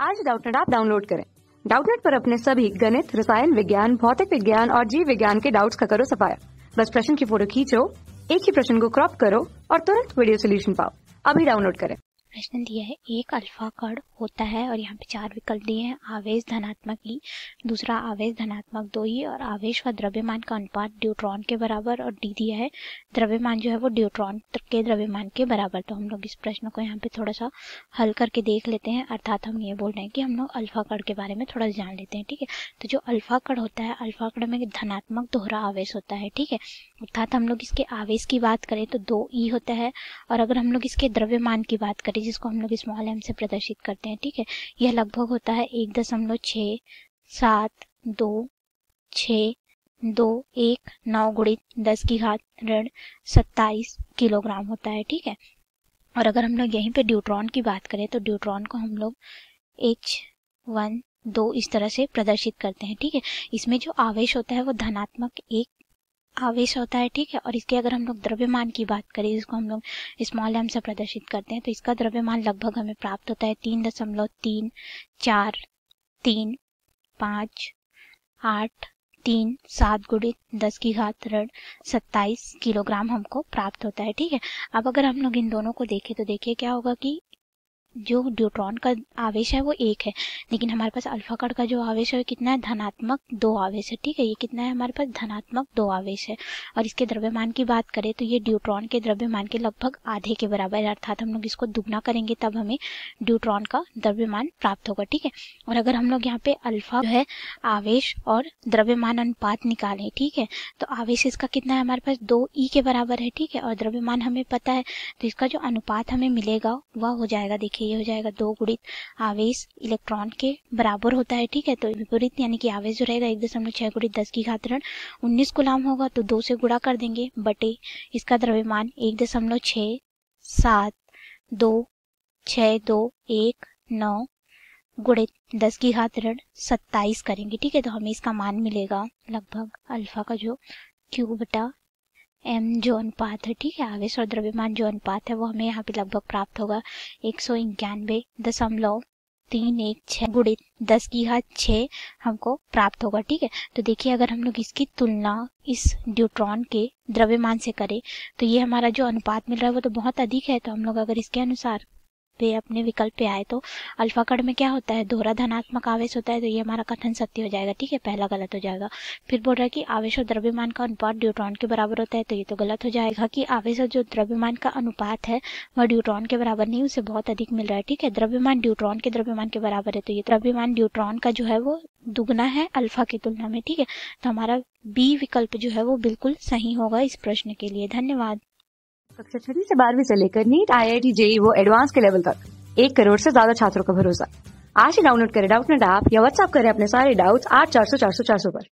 आज Doubtnut app download करें। Doubtnut पर अपने सभी गणित, रसायन विज्ञान, भौतिक विज्ञान और जीव विज्ञान के डाउट्स का करो सफाया। बस प्रश्न की फोटो खींचो, एक ही प्रश्न को क्रॉप करो और तुरंत वीडियो सोल्यूशन पाओ। अभी डाउनलोड करें। प्रश्न दिया है, एक अल्फा कण होता है और यहाँ पे 4 विकल्प दिए हैं। आवेश धनात्मक ई, दूसरा आवेश धनात्मक 2e और आवेश व द्रव्यमान का अनुपात ड्यूट्रॉन के बराबर, और डी दिया है द्रव्यमान जो है वो ड्यूट्रॉन के द्रव्यमान के बराबर। तो हम लोग इस प्रश्न को यहाँ पे थोड़ा सा हल करके देख लेते हैं। अर्थात हम ये बोल रहे हैं कि हम लोग अल्फा कण के बारे में थोड़ा जान लेते हैं। ठीक है, तो जो अल्फा कण होता है, अल्फा कण में धनात्मक दोहरा आवेश होता है। ठीक है, अर्थात हम लोग इसके आवेश की बात करें तो 2e होता है, और अगर हम लोग इसके द्रव्यमान की बात करें जिसको हम लोग स्मॉल m से प्रदर्शित करते हैं, ठीक है, यह लगभग होता है 1.672621 गुणित 10 की घात ऋण 27 किलोग्राम होता है। ठीक है, और अगर हम लोग यहीं पे ड्यूट्रॉन की बात करें तो ड्यूट्रॉन को हम लोग H12 इस तरह से प्रदर्शित करते हैं। ठीक है, इसमें जो आवेश होता है वो धनात्मक 1 आवेश होता है। ठीक है, और इसके अगर हम लोग द्रव्यमान की बात करें जिसको हम लोग स्मॉल m से प्रदर्शित करते हैं तो इसका द्रव्यमान लगभग हमें प्राप्त होता है 3.34353837 गुणित 10 की घात ऋण 27 किलोग्राम हमको प्राप्त होता है। ठीक है, अब अगर हम लोग इन दोनों को देखें तो देखिए क्या होगा कि जो ड्यूट्रॉन का आवेश है वो 1 है, लेकिन हमारे पास अल्फा कण का जो आवेश है वो कितना है, धनात्मक 2 आवेश है। ठीक है, ये कितना है हमारे पास, धनात्मक 2 आवेश है। और इसके द्रव्यमान की बात करें तो ये ड्यूट्रॉन के द्रव्यमान के लगभग आधे के बराबर है, अर्थात हम लोग इसको दुगना करेंगे तब हमें ड्यूट्रॉन का द्रव्यमान प्राप्त होगा। ठीक है, और अगर हम लोग यहाँ पे अल्फा जो है आवेश और द्रव्यमान अनुपात निकालें, ठीक है, तो आवेश इसका कितना है हमारे पास 2e के बराबर है। ठीक है, और द्रव्यमान हमें पता है तो इसका जो अनुपात हमें मिलेगा वह हो जाएगा, देखिए ये हो जाएगा 2 गुणित आवेश इलेक्ट्रॉन के बराबर होता है। ठीक है, तो विपरीत यानी कि आवेश जो रहेगा 1.6 गुणित 10 की घात ऋण 19 कूलाम होगा, तो 2 से गुणा कर देंगे बटे इसका द्रव्यमान 1.672621 गुणित 10 की घात ऋण 27 करेंगे। ठीक है, तो हमें इसका मान मिलेगा लगभग अल्फा का जो Q बटा m जो अनुपात है, ठीक है, आवेश और द्रव्यमान जो अनुपात है वो हमें यहाँ पे लगभग प्राप्त होगा 191.316 गुणित 10 की घात 6 हमको प्राप्त होगा। ठीक है, तो देखिए अगर हम लोग इसकी तुलना इस ड्यूट्रॉन के द्रव्यमान से करें तो ये हमारा जो अनुपात मिल रहा है वो तो बहुत अधिक है। तो हम लोग अगर इसके अनुसार पे अपने विकल्प पे आए तो अल्फा कण में क्या होता है, दोहरा धनात्मक आवेश होता है, तो ये हमारा कथन सत्य हो जाएगा। ठीक है, पहला गलत हो जाएगा। फिर बोल रहा है कि आवेश और द्रव्यमान का अनुपात ड्यूट्रॉन के बराबर होता है, तो ये तो गलत हो जाएगा कि आवेश और जो द्रव्यमान का अनुपात है वह ड्यूट्रॉन के बराबर नहीं, उससे बहुत अधिक मिल रहा है। ठीक है, द्रव्यमान ड्यूट्रॉन के द्रव्यमान के बराबर है, तो ये द्रव्यमान ड्यूट्रॉन का जो है वो दुगना है अल्फा की तुलना में। ठीक है, तो हमारा बी विकल्प जो है वो बिल्कुल सही होगा इस प्रश्न के लिए। धन्यवाद। कक्षा 6 से 12वीं से लेकर नीट, IIT, JEE वो एडवांस के लेवल तक 1 करोड़ से ज्यादा छात्रों का भरोसा। आज ही डाउनलोड करें डाउटनेट ऐप या व्हाट्सएप करें अपने सारे डाउट्स 8400 400 400 पर।